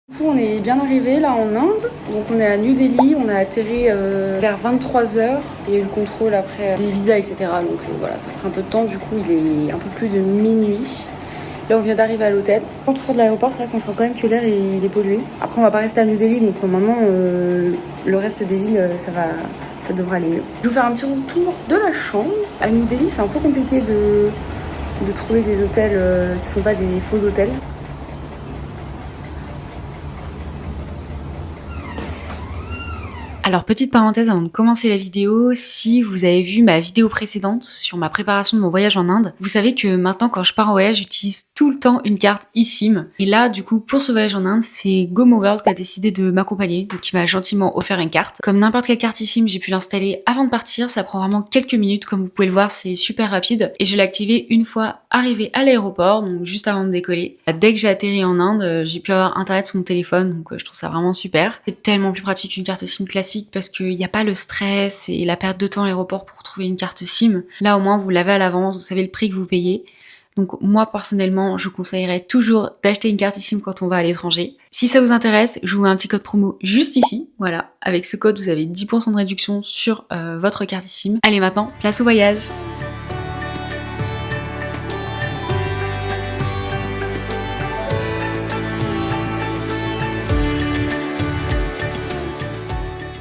Du coup, on est bien arrivé là en Inde, donc on est à New Delhi, on a atterri vers 23h, il y a eu le contrôle après des visas etc. Donc voilà, ça prend un peu de temps, du coup il est un peu plus de minuit. Là on vient d'arriver à l'hôtel. Quand on sort de l'aéroport, c'est vrai qu'on sent quand même que l'air il est pollué. Après on va pas rester à New Delhi, donc pour le moment le reste des villes ça devrait aller mieux. Je vais vous faire un petit tour de la chambre. À New Delhi c'est un peu compliqué de trouver des hôtels qui sont pas des faux hôtels. Alors petite parenthèse avant de commencer la vidéo, si vous avez vu ma vidéo précédente sur ma préparation de mon voyage en Inde, vous savez que maintenant quand je pars en voyage, j'utilise tout le temps une carte eSIM. Et là du coup pour ce voyage en Inde, c'est GoMoWorld qui a décidé de m'accompagner, donc qui m'a gentiment offert une carte. Comme n'importe quelle carte eSIM, j'ai pu l'installer avant de partir, ça prend vraiment quelques minutes, comme vous pouvez le voir c'est super rapide. Et je l'ai activé une fois arrivé à l'aéroport, donc juste avant de décoller. Dès que j'ai atterri en Inde, j'ai pu avoir internet sur mon téléphone, donc je trouve ça vraiment super. C'est tellement plus pratique qu'une carte SIM classique parce qu'il n'y a pas le stress et la perte de temps à l'aéroport pour trouver une carte SIM. Là au moins vous l'avez à l'avance, vous savez le prix que vous payez. Donc moi personnellement je conseillerais toujours d'acheter une carte SIM quand on va à l'étranger. Si ça vous intéresse, je vous mets un petit code promo juste ici. Voilà, avec ce code vous avez 10% de réduction sur votre carte SIM. Allez maintenant, place au voyage.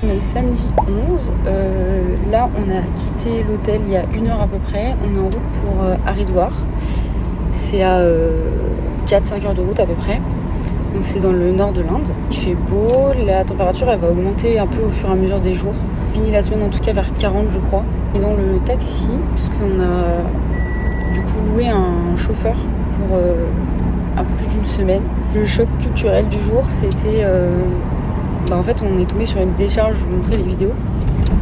On est samedi 11, là on a quitté l'hôtel il y a 1 heure à peu près, on est en route pour Haridwar, c'est à 4-5 heures de route à peu près, donc c'est dans le nord de l'Inde. Il fait beau, la température elle va augmenter un peu au fur et à mesure des jours, fini la semaine en tout cas vers 40 je crois. Et dans le taxi, puisqu'on a du coup loué un chauffeur pour un peu plus d'une semaine, le choc culturel du jour c'était... en fait on est tombé sur une décharge, je vous montrais les vidéos,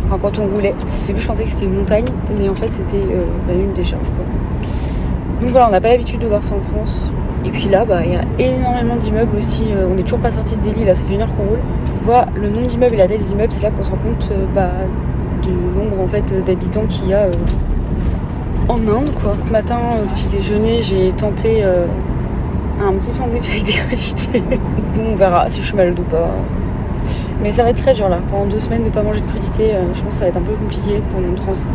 enfin quand on roulait. Au début je pensais que c'était une montagne, mais en fait c'était une décharge quoi. Donc voilà, on n'a pas l'habitude de voir ça en France. Et puis là il y a énormément d'immeubles aussi, on n'est toujours pas sorti de Delhi, là ça fait 1 heure qu'on roule. On voit le nombre d'immeubles et la taille des immeubles, c'est là qu'on se rend compte du nombre en fait d'habitants qu'il y a en Inde quoi. Ce matin au petit déjeuner j'ai tenté un petit sandwich avec des crudités. Bon on verra si je suis malade ou pas. Mais ça va être très dur là, pendant 2 semaines de pas manger de crudités, je pense que ça va être un peu compliqué pour mon transit.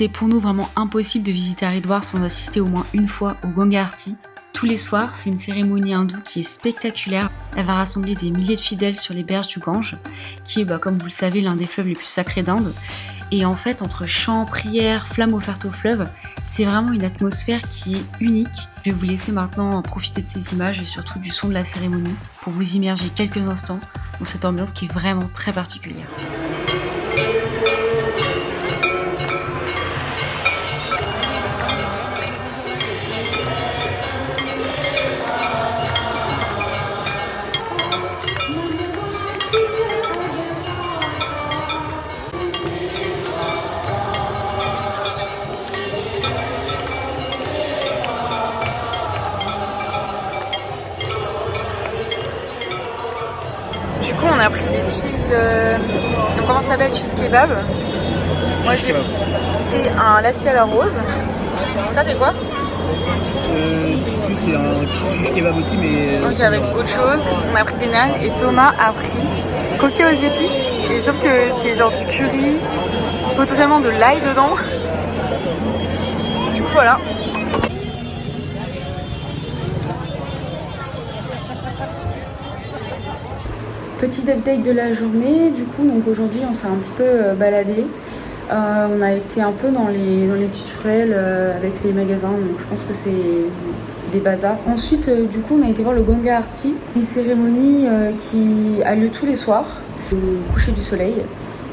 C'était pour nous vraiment impossible de visiter Haridwar sans assister au moins une fois au Ganga Aarti. Tous les soirs, c'est une cérémonie hindoue qui est spectaculaire. Elle va rassembler des milliers de fidèles sur les berges du Gange, qui est, comme vous le savez, l'un des fleuves les plus sacrés d'Inde. Et en fait, entre chants, prières, flammes offertes au fleuve, c'est vraiment une atmosphère qui est unique. Je vais vous laisser maintenant profiter de ces images et surtout du son de la cérémonie pour vous immerger quelques instants dans cette ambiance qui est vraiment très particulière. Du coup on a pris des cheese, comment ça s'appelle, cheese kebab. Moi j'ai pris un lassi à la rose. Ça c'est quoi? C'est un shish kebab aussi, mais... Donc avec autre chose, on a pris des naans et Thomas a pris coquille aux épices. Et sauf que c'est genre du curry, potentiellement de l'ail dedans. Du coup voilà. Petit update de la journée, du coup donc aujourd'hui on s'est un petit peu baladé. On a été un peu dans les petites ruelles avec les magasins, donc je pense que c'est des bazars. Ensuite, du coup, on a été voir le Ganga Aarti, une cérémonie qui a lieu tous les soirs, au coucher du soleil.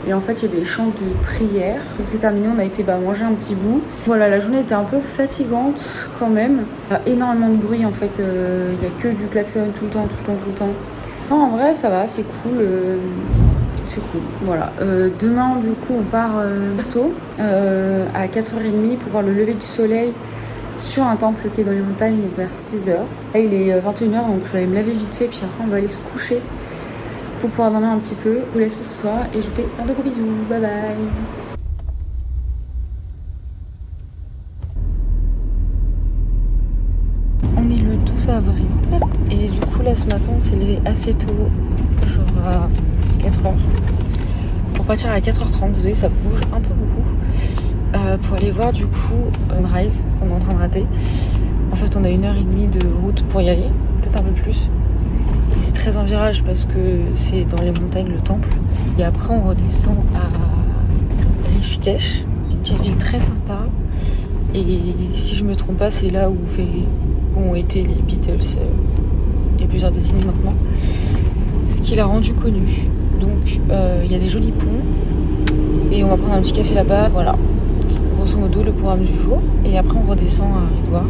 Et en fait, il y a des chants de prière. C'est terminé, on a été manger un petit bout. Voilà, la journée était un peu fatigante quand même. Il y a énormément de bruit en fait. Il n'y a que du klaxon tout le temps. Non, en vrai, ça va, c'est cool. C'est cool, voilà. Demain, du coup, on part tôt, à 4h30 pour voir le lever du soleil sur un temple qui est dans les montagnes vers 6h. Là, il est 21h, donc je vais aller me laver vite fait, puis après, on va aller se coucher pour pouvoir dormir un petit peu. Je vous laisse pour ce soir et je vous fais plein de gros bisous. Bye bye. On est le 12 avril et du coup là ce matin on s'est levé assez tôt, genre à 4h. Pour partir à 4h30, désolé ça bouge un peu beaucoup. Pour aller voir du coup Sunrise qu'on est en train de rater. En fait on a 1h30 de route pour y aller, peut-être un peu plus. Et c'est très en virage parce que c'est dans les montagnes le temple. Et après on redescend à Rishikesh, une petite ville très sympa. Et si je me trompe pas, c'est là où ont été les Beatles il y a plusieurs décennies maintenant. Ce qui l'a rendu connu. Donc il y a des jolis ponts. Et on va prendre un petit café là-bas. Voilà. Grosso modo le programme du jour. Et après on redescend à Haridwar.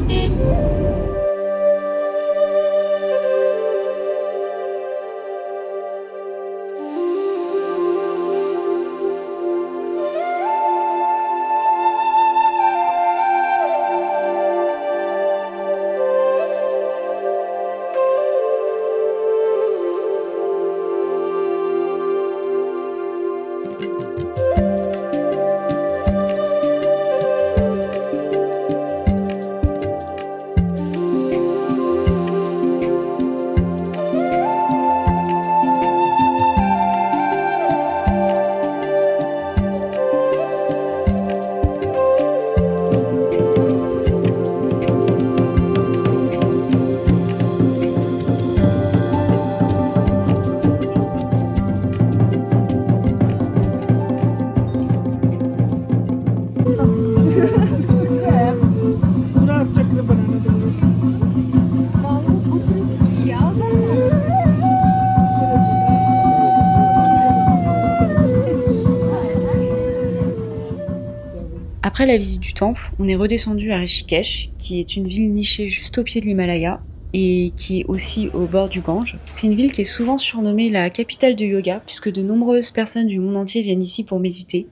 Après la visite du temple, on est redescendu à Rishikesh, qui est une ville nichée juste au pied de l'Himalaya et qui est aussi au bord du Gange. C'est une ville qui est souvent surnommée la capitale de yoga, puisque de nombreuses personnes du monde entier viennent ici pour méditer,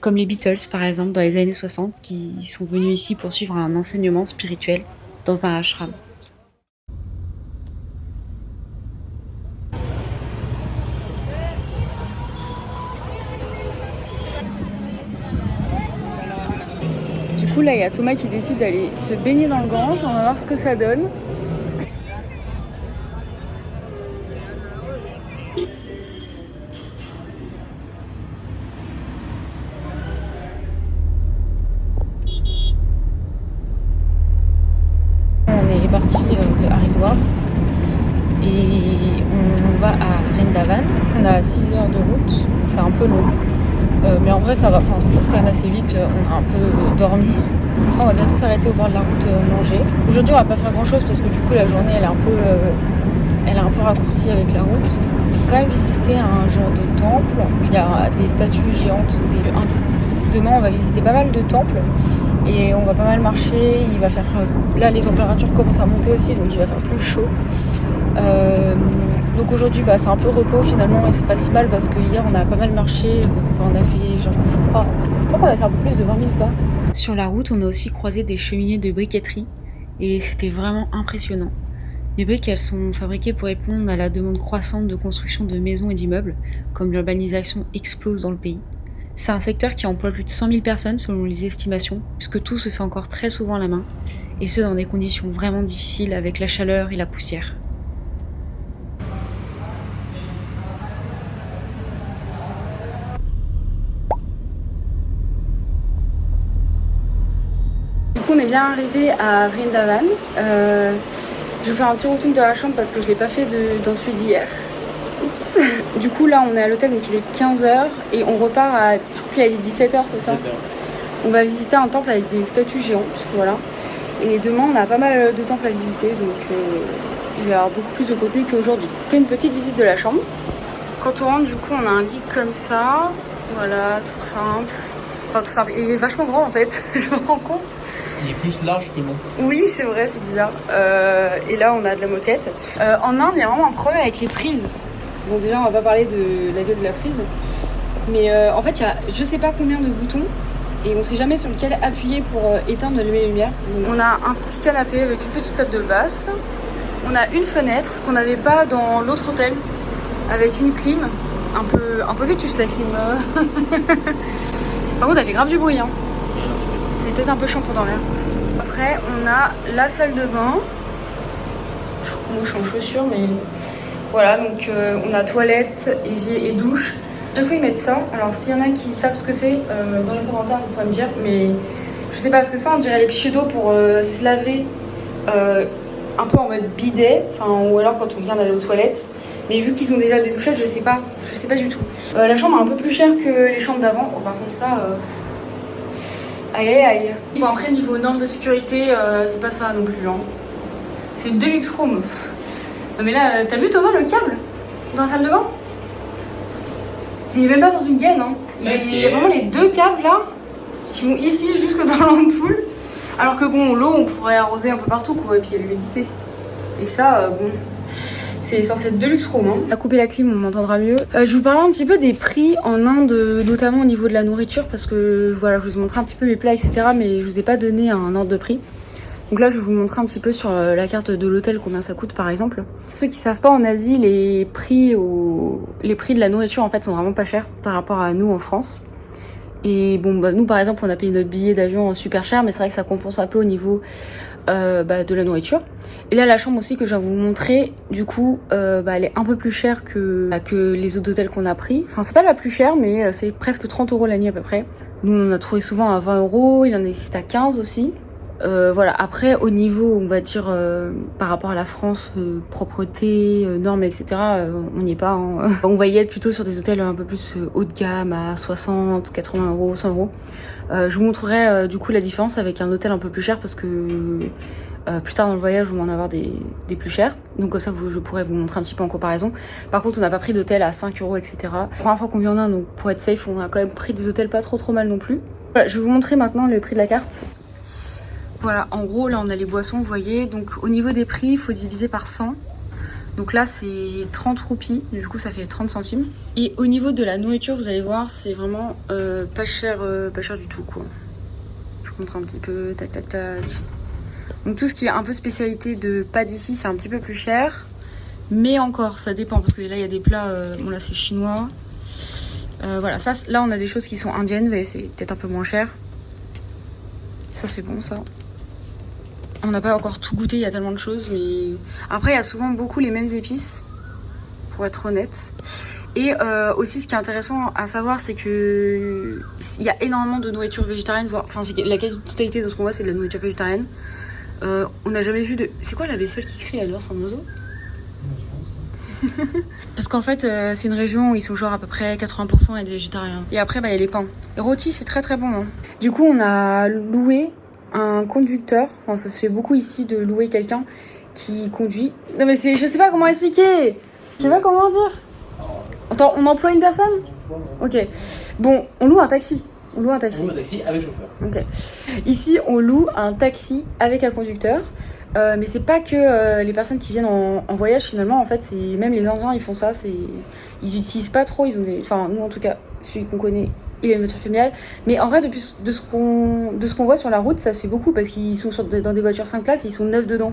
comme les Beatles par exemple dans les années 60, qui sont venus ici pour suivre un enseignement spirituel dans un ashram. Du coup, là, il y a Thomas qui décide d'aller se baigner dans le Gange. On va voir ce que ça donne. On est parti de Haridwar et on va à Vrindavan. On a 6 heures de route, c'est un peu long. Mais en vrai ça va, ça passe quand même assez vite, on a un peu dormi. On va bientôt s'arrêter au bord de la route manger. Aujourd'hui on va pas faire grand chose parce que du coup la journée elle est un peu raccourcie avec la route. On va quand même visiter un genre de temple où il y a des statues géantes des hindous. Demain on va visiter pas mal de temples et on va pas mal marcher. Il va faire là les températures commencent à monter aussi donc il va faire plus chaud. Donc aujourd'hui c'est un peu repos finalement et c'est pas si mal parce que hier on a pas mal marché, on a fait genre je crois qu'on a fait un peu plus de 20 000 pas. Sur la route on a aussi croisé des cheminées de briqueterie et c'était vraiment impressionnant. Les briques elles sont fabriquées pour répondre à la demande croissante de construction de maisons et d'immeubles, comme l'urbanisation explose dans le pays. C'est un secteur qui emploie plus de 100 000 personnes selon les estimations, puisque tout se fait encore très souvent à la main, et ce dans des conditions vraiment difficiles avec la chaleur et la poussière. Du coup on est bien arrivé à Vrindavan. Je vais faire un petit retour de la chambre parce que je l'ai pas fait dans celui d'hier. Oups. Du coup là on est à l'hôtel donc il est 15h et on repart à qu'il a dit 17h, c'est ça? On va visiter un temple avec des statues géantes, voilà. Et demain, on a pas mal de temples à visiter, donc il y a beaucoup plus de contenu qu'aujourd'hui. On fait une petite visite de la chambre. Quand on rentre, du coup, on a un lit comme ça, voilà, tout simple. Enfin, tout simple. Il est vachement grand en fait, je me rends compte. Il est plus large que long. Oui, c'est vrai, c'est bizarre. Et là, on a de la moquette. En Inde, il y a vraiment un problème avec les prises. Bon, déjà, on va pas parler de la gueule de la prise. Mais en fait, il y a je sais pas combien de boutons. Et on sait jamais sur lequel appuyer pour éteindre les lumières. Donc, on a un petit canapé avec une petite table de basse. On a une fenêtre, ce qu'on n'avait pas dans l'autre hôtel. Avec une clim. Un peu vétuste la clim. Par contre, elle fait grave du bruit. Hein. C'est peut-être un peu chiant pendant l'air. Après, on a la salle de bain. Moi, je suis en chaussures, mais voilà. Donc, on a toilette, évier et douche. Chaque fois, ils mettent ça. Alors, s'il y en a qui savent ce que c'est, dans les commentaires, vous pouvez me dire. Mais je sais pas ce que c'est. On dirait les pichets d'eau pour se laver un peu en mode bidet. Enfin, ou alors quand on vient d'aller aux toilettes. Mais vu qu'ils ont déjà des douchettes, je sais pas du tout. La chambre est un peu plus chère que les chambres d'avant. Oh, par contre, ça. Aïe aïe aïe. Bon, après, niveau normes de sécurité, c'est pas ça non plus. Hein. C'est une deluxe room. Non, mais là, t'as vu Thomas le câble dans la salle de bain? Il est même pas dans une gaine. Hein. Il y a vraiment les deux câbles là qui vont ici jusque dans l'ampoule. Alors que bon, l'eau, on pourrait arroser un peu partout quoi. Et puis il y a l'humidité. Et ça, bon. C'est censé être Deluxe Room. Hein. On a coupé la clim, on m'entendra mieux. Je vous parle un petit peu des prix en Inde, notamment au niveau de la nourriture, parce que voilà, je vous ai montré un petit peu mes plats, etc. Mais je vous ai pas donné un ordre de prix. Donc là, je vais vous montrer un petit peu sur la carte de l'hôtel combien ça coûte, par exemple. Pour ceux qui savent pas, en Asie, les prix de la nourriture, en fait, sont vraiment pas chers par rapport à nous en France. Et bon, bah, nous, par exemple, on a payé notre billet d'avion super cher, mais c'est vrai que ça compense un peu au niveau de la nourriture. Et là, la chambre aussi que je viens vous montrer, du coup, elle est un peu plus chère que les autres hôtels qu'on a pris. Enfin, c'est pas la plus chère, mais c'est presque 30 € la nuit à peu près. Nous, on en a trouvé souvent à 20 €, il en existe à 15 aussi. Voilà, après au niveau on va dire par rapport à la France, propreté, normes, etc. On n'y est pas hein. On va y être plutôt sur des hôtels un peu plus haut de gamme à 60, 80 €, 100 €. Je vous montrerai du coup la différence avec un hôtel un peu plus cher parce que plus tard dans le voyage on va en avoir des plus chers, donc comme ça je pourrais vous montrer un petit peu en comparaison. Par contre on n'a pas pris d'hôtel à 5 €, etc. La première fois qu'on vient en Inde, donc pour être safe on a quand même pris des hôtels pas trop mal non plus. Voilà, je vais vous montrer maintenant le prix de la carte. Voilà, en gros, là, on a les boissons, vous voyez. Donc, au niveau des prix, il faut diviser par 100. Donc là, c'est 30 roupies. Du coup, ça fait 30 centimes. Et au niveau de la nourriture, vous allez voir, c'est vraiment pas cher du tout, quoi. Je vous montre un petit peu. Tac, tac, tac. Donc, tout ce qui est un peu spécialité de pas d'ici, c'est un petit peu plus cher. Mais encore, ça dépend. Parce que là, il y a des plats... bon, là, c'est chinois. Voilà, ça, là, on a des choses qui sont indiennes. Mais c'est peut-être un peu moins cher. Ça, c'est bon, ça. On n'a pas encore tout goûté, il y a tellement de choses, mais après il y a souvent beaucoup les mêmes épices, pour être honnête. Et aussi ce qui est intéressant à savoir, c'est que il y a énormément de nourriture végétarienne, enfin la quasi-totalité de ce qu'on voit c'est de la nourriture végétarienne. On n'a jamais vu de... C'est quoi la vaisselle qui crie là dehors, c'est un oiseau? Parce qu'en fait c'est une région où ils sont genre à peu près 80% à être végétariens. Et après il y a les pains. Les rôtis c'est très très bon. Hein. Du coup on a loué un conducteur, enfin ça se fait beaucoup ici de louer quelqu'un qui conduit. Non mais c'est, je sais pas comment expliquer. Je sais pas comment dire. Attends, on emploie une personne? Ok. Bon, on loue un taxi. On loue un taxi. On loue un taxi avec chauffeur. Ok. Ici, on loue un taxi avec un conducteur. Mais c'est pas que les personnes qui viennent en voyage finalement. En fait, c'est même les Indiens ils font ça. Ils utilisent pas trop. Ils ont des, enfin nous en tout cas, celui qu'on connaît. Il a une voiture familiale, mais en vrai de ce qu'on voit sur la route, ça se fait beaucoup parce qu'ils sont dans des voitures 5 places, ils sont 9 dedans.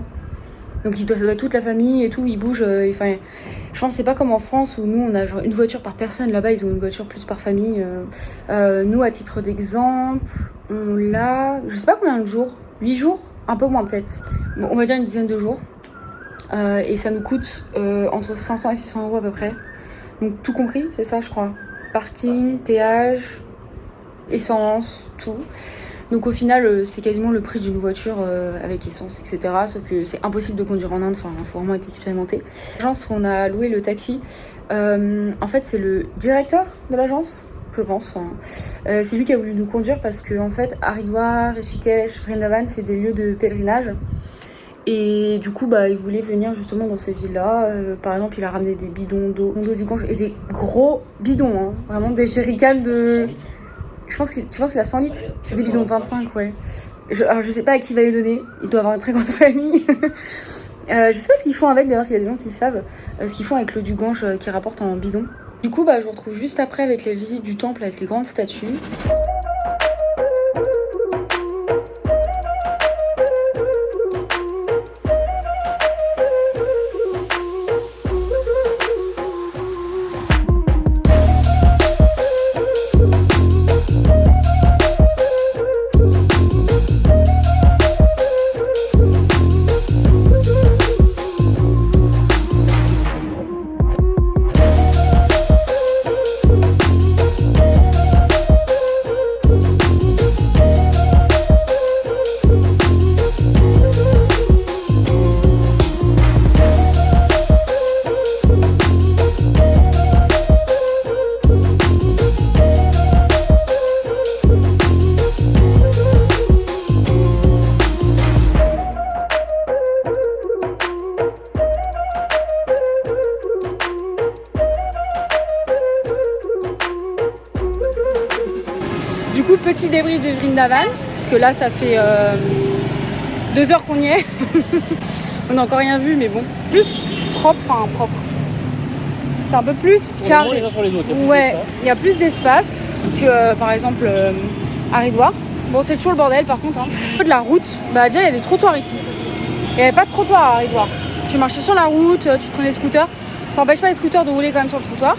Donc ça doit être toute la famille et tout, ils bougent. Enfin, je pense que c'est pas comme en France où nous on a genre une voiture par personne, là-bas ils ont une voiture plus par famille. Nous à titre d'exemple, on l'a, je sais pas combien de jours, 8 jours, un peu moins peut-être. Bon, on va dire une dizaine de jours. Et ça nous coûte entre 500 et 600 € à peu près. Donc tout compris, c'est ça je crois. Parking, péage, essence, tout. Donc au final, c'est quasiment le prix d'une voiture avec essence, etc. Sauf que c'est impossible de conduire en Inde, enfin, il faut vraiment être expérimenté. L'agence où on a loué le taxi, en fait, c'est le directeur de l'agence je pense. C'est lui qui a voulu nous conduire parce que en fait, Haridwar, Rishikesh, Vrindavan, c'est des lieux de pèlerinage. Et du coup, il voulait venir justement dans ces villes-là. Par exemple, il a ramené des bidons d'eau du Gange et des gros bidons, hein. Vraiment des jerrycans de... Je pense qu'il a 100 litres. C'est des bidons de 25, ouais. Alors, je sais pas à qui il va les donner. Il doit avoir une très grande famille. Je sais pas ce qu'ils font avec, d'ailleurs, s'il y a des gens qui savent. Ce qu'ils font avec l'eau du Gange qu'ils rapportent en bidon. Du coup, je vous retrouve juste après avec les visites du temple avec les grandes statues. Du coup, petit débrief de Vrindavan, parce que là, ça fait 2 heures qu'on y est. On n'a encore rien vu, mais bon. Plus propre. C'est un peu plus carré. Ouais, il y a plus d'espace que, par exemple, Haridwar. Bon, c'est toujours le bordel, par contre. De la route, déjà, il y a des trottoirs ici. Il n'y avait pas de trottoir à Haridwar. Tu marchais sur la route, tu prenais les scooters. Ça n'empêche pas les scooters de rouler quand même sur le trottoir.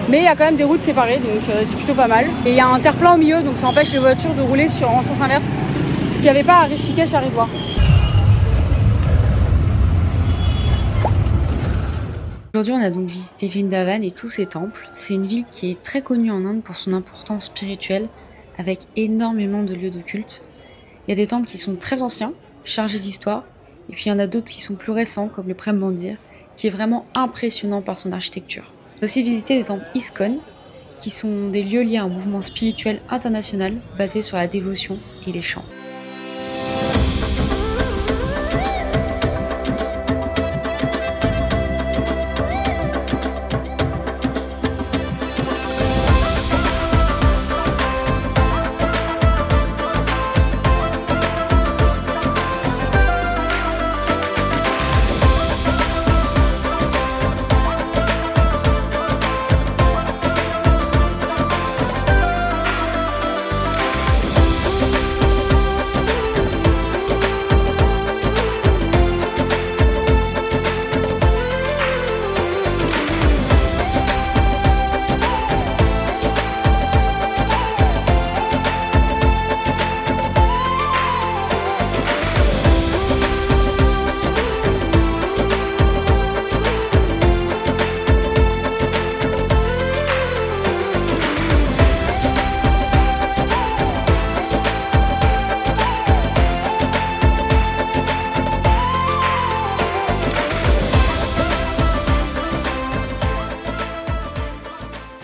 Mais il y a quand même des routes séparées, donc c'est plutôt pas mal. Et il y a un terre-plein au milieu, donc ça empêche les voitures de rouler en sens inverse. Ce qu'il n'y avait pas à Rishikesh, à Haridwar. Aujourd'hui, on a donc visité Vrindavan et tous ses temples. C'est une ville qui est très connue en Inde pour son importance spirituelle, avec énormément de lieux de culte. Il y a des temples qui sont très anciens, chargés d'histoire, et puis il y en a d'autres qui sont plus récents, comme le Prem Mandir, qui est vraiment impressionnant par son architecture. On a aussi visité des temples ISKCON, qui sont des lieux liés à un mouvement spirituel international basé sur la dévotion et les chants.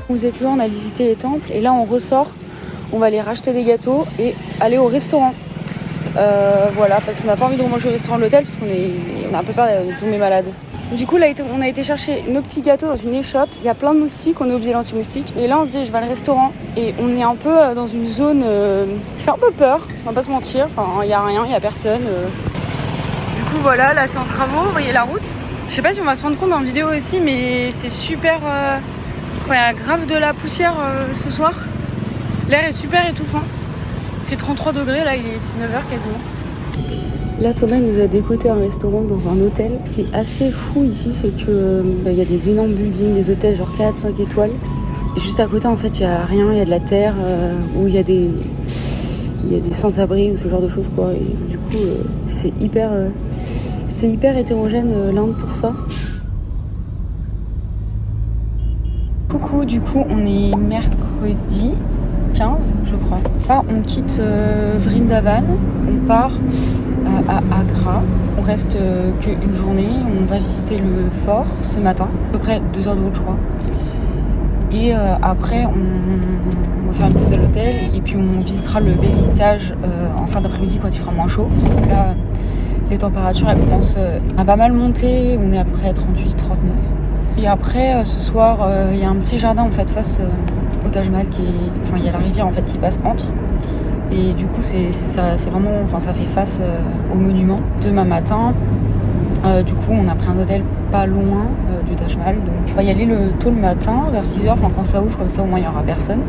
Vous êtes plus loin, on a visité les temples et là on ressort, on va aller racheter des gâteaux et aller au restaurant. Voilà, parce qu'on n'a pas envie de manger au restaurant de l'hôtel parce qu'on a un peu peur de tomber malade. Du coup là on a été chercher nos petits gâteaux dans une échoppe, il y a plein de moustiques, on est obligé l'anti-moustique. Et là on se dit je vais au restaurant et on est un peu dans une zone qui fait un peu peur, on va pas se mentir, enfin il n'y a rien, il n'y a personne. Du coup voilà, là c'est en travaux, vous voyez la route. Je sais pas si on va se rendre compte dans la vidéo aussi, mais c'est super... il y a grave de la poussière ce soir. L'air est super étouffant. Il fait 33 degrés, là il est 19h quasiment. Là Thomas nous a décoté un restaurant dans un hôtel. Ce qui est assez fou ici, c'est que il y a des énormes buildings, des hôtels genre 4-5 étoiles. Et juste à côté en fait il n'y a rien, il y a de la terre, où il y a des sans-abri ou ce genre de choses quoi. Et du coup c'est hyper hétérogène l'Inde pour ça. Coucou, du coup on est mercredi 15 je crois. Là on quitte Vrindavan, on part à Agra. On reste qu'une journée, on va visiter le fort ce matin, à peu près 2 heures de route je crois. Et après, on va faire une pause à l'hôtel et puis on visitera le baby-étage en fin d'après-midi quand il fera moins chaud. Parce que là, les températures elles commencent à pas mal monter. On est à peu près à 38, 39. Et après, ce soir, il y a un petit jardin en fait face au Taj Mahal il y a la rivière en fait qui passe entre. Et du coup, c'est vraiment, ça fait face au monument. Demain matin, du coup, on a pris un hôtel pas loin du Taj Mahal. Donc, on va y aller tôt le matin, vers 6h, quand ça ouvre, comme ça, au moins, il n'y aura personne.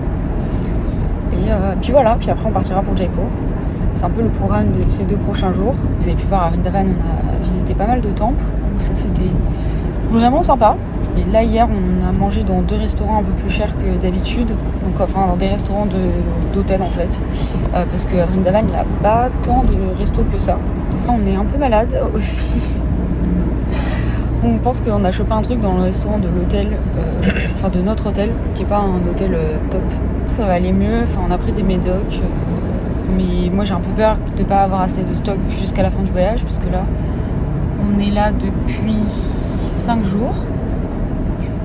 Et puis voilà, puis après, on partira pour Jaipur. C'est un peu le programme de ces 2 prochains jours. Vous avez pu voir à Vrindavan, on a visité pas mal de temples. Donc ça, c'était vraiment sympa. Et là, hier, on a mangé dans 2 restaurants un peu plus chers que d'habitude. Donc, dans des restaurants d'hôtel, en fait. Parce qu'à Vrindavan, il n'y a pas tant de restos que ça. On est un peu malade aussi. On pense qu'on a chopé un truc dans le restaurant de l'hôtel, de notre hôtel, qui n'est pas un hôtel top. Ça va aller mieux, on a pris des médocs. Mais moi, j'ai un peu peur de ne pas avoir assez de stock jusqu'à la fin du voyage. Parce que là, on est là depuis 5 jours.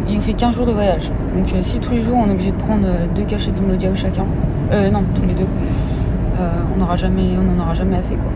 Et on fait 15 jours de voyage. Donc si tous les jours on est obligé de prendre 2 cachets d'Imodium chacun, non, tous les 2, on n'en aura jamais assez quoi.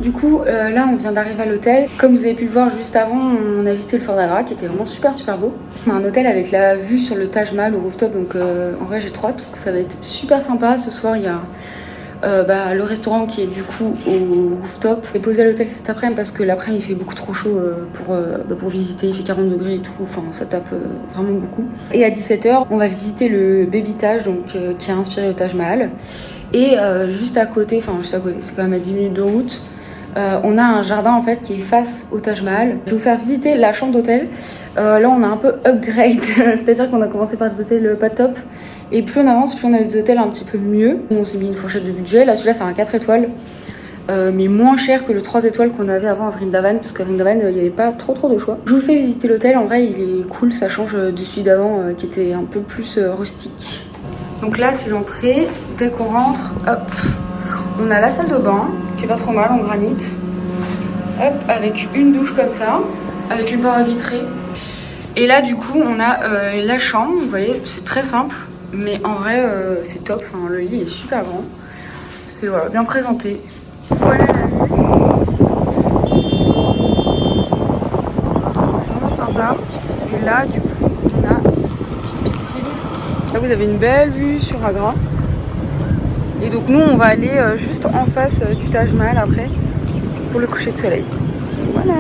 Du coup, là, on vient d'arriver à l'hôtel. Comme vous avez pu le voir juste avant, on a visité le Fort d'Agra qui était vraiment super beau. On a un hôtel avec la vue sur le Taj Mahal au rooftop, donc en vrai j'ai trop hâte parce que ça va être super sympa. Ce soir, il y a le restaurant qui est du coup au rooftop. On est posé à l'hôtel cet après-midi parce que l'après-midi il fait beaucoup trop chaud pour visiter. Il fait 40 degrés et tout, ça tape vraiment beaucoup. Et à 17h, on va visiter le baby-Taj, qui a inspiré le Taj Mahal. Et juste à côté, c'est quand même à 10 minutes de route. On a un jardin en fait qui est face au Taj Mahal. Je vais vous faire visiter la chambre d'hôtel. Là on a un peu upgrade, c'est-à-dire qu'on a commencé par des hôtels pas top. Et plus on avance, plus on a des hôtels un petit peu mieux. On s'est mis une fourchette de budget. Là celui-là c'est un 4 étoiles, mais moins cher que le 3 étoiles qu'on avait avant à Vrindavan, parce qu'à Vrindavan il n'y avait pas trop de choix. Je vous fais visiter l'hôtel, en vrai il est cool, ça change du celui d'avant qui était un peu plus rustique. Donc là c'est l'entrée. Dès qu'on rentre, hop, on a la salle de bain qui est pas trop mal en granit, hop, avec une douche comme ça, avec une paroi vitrée. Et là du coup on a la chambre, vous voyez, c'est très simple, mais en vrai c'est top, le lit est super grand, c'est bien présenté. Voilà la vue, c'est vraiment sympa. Et là du coup on a une petite piscine, là vous avez une belle vue sur Agra. Et donc nous on va aller juste en face du Taj Mahal après pour le coucher de soleil. Voilà.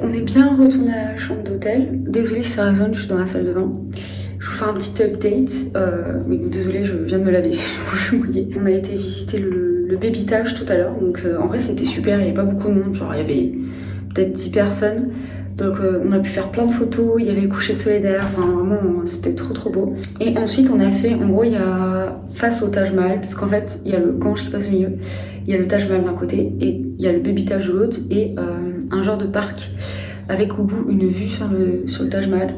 On est bien retourné à la chambre d'hôtel. Désolée si ça résonne, je suis dans la salle de bain. Je vous fais un petit update. Mais désolée, je viens de me laver, je suis mouillée. On a été visiter le babytage tout à l'heure. Donc en vrai c'était super, il n'y avait pas beaucoup de monde. Genre il y avait peut-être 10 personnes. Donc on a pu faire plein de photos, il y avait le coucher de soleil derrière, enfin vraiment c'était trop beau. Et ensuite on a fait, en gros il y a face au Taj Mahal, parce qu'en fait il y a le Gange qui passe au milieu, il y a le Taj Mahal d'un côté et il y a le baby Taj de l'autre et un genre de parc avec au bout une vue sur le Taj Mahal.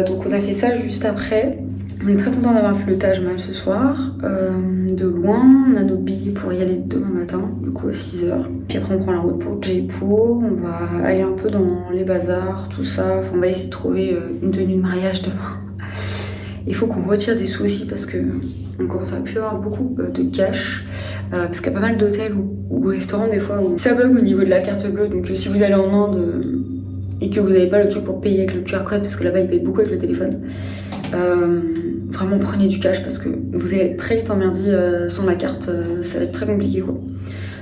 Donc on a fait ça juste après. On est très content d'avoir fait le Taj Mahal ce soir, de loin. On a nos billets pour y aller demain matin, du coup à 6h. Puis après on prend la route pour Jaipur, on va aller un peu dans les bazars, tout ça. Enfin, on va essayer de trouver une tenue de mariage demain. Il faut qu'on retire des sous aussi parce que on commence à plus avoir beaucoup de cash. Parce qu'il y a pas mal d'hôtels ou restaurants des fois où ça bug au niveau de la carte bleue. Donc si vous allez en Inde et que vous n'avez pas le truc pour payer avec le QR code, parce que là-bas ils payent beaucoup avec le téléphone, vraiment prenez du cash parce que vous allez être très vite emmerdé sans la carte, ça va être très compliqué quoi.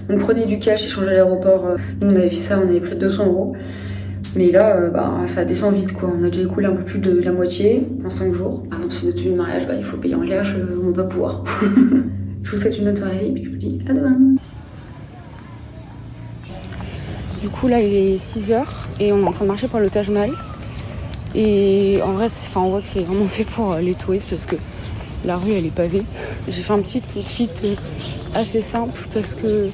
Donc prenez du cash, échangez à l'aéroport. Nous on avait fait ça, on avait pris 200 €. Mais là ça descend vite quoi, on a déjà écoulé un peu plus de la moitié en 5 jours. Par exemple si notre tenue de mariage il faut payer en cash, on va pas pouvoir. Je vous souhaite une bonne soirée et puis je vous dis à demain. Du coup là il est 6h et on est en train de marcher par le Taj Mahal. Et en vrai, on voit que c'est vraiment fait pour les touristes parce que la rue elle est pavée. J'ai fait un petit outfit assez simple parce que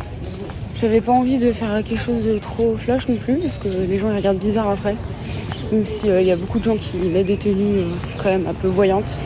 j'avais pas envie de faire quelque chose de trop flash non plus parce que les gens ils regardent bizarre après. Même s'il y a beaucoup de gens qui mettent des tenues quand même un peu voyantes.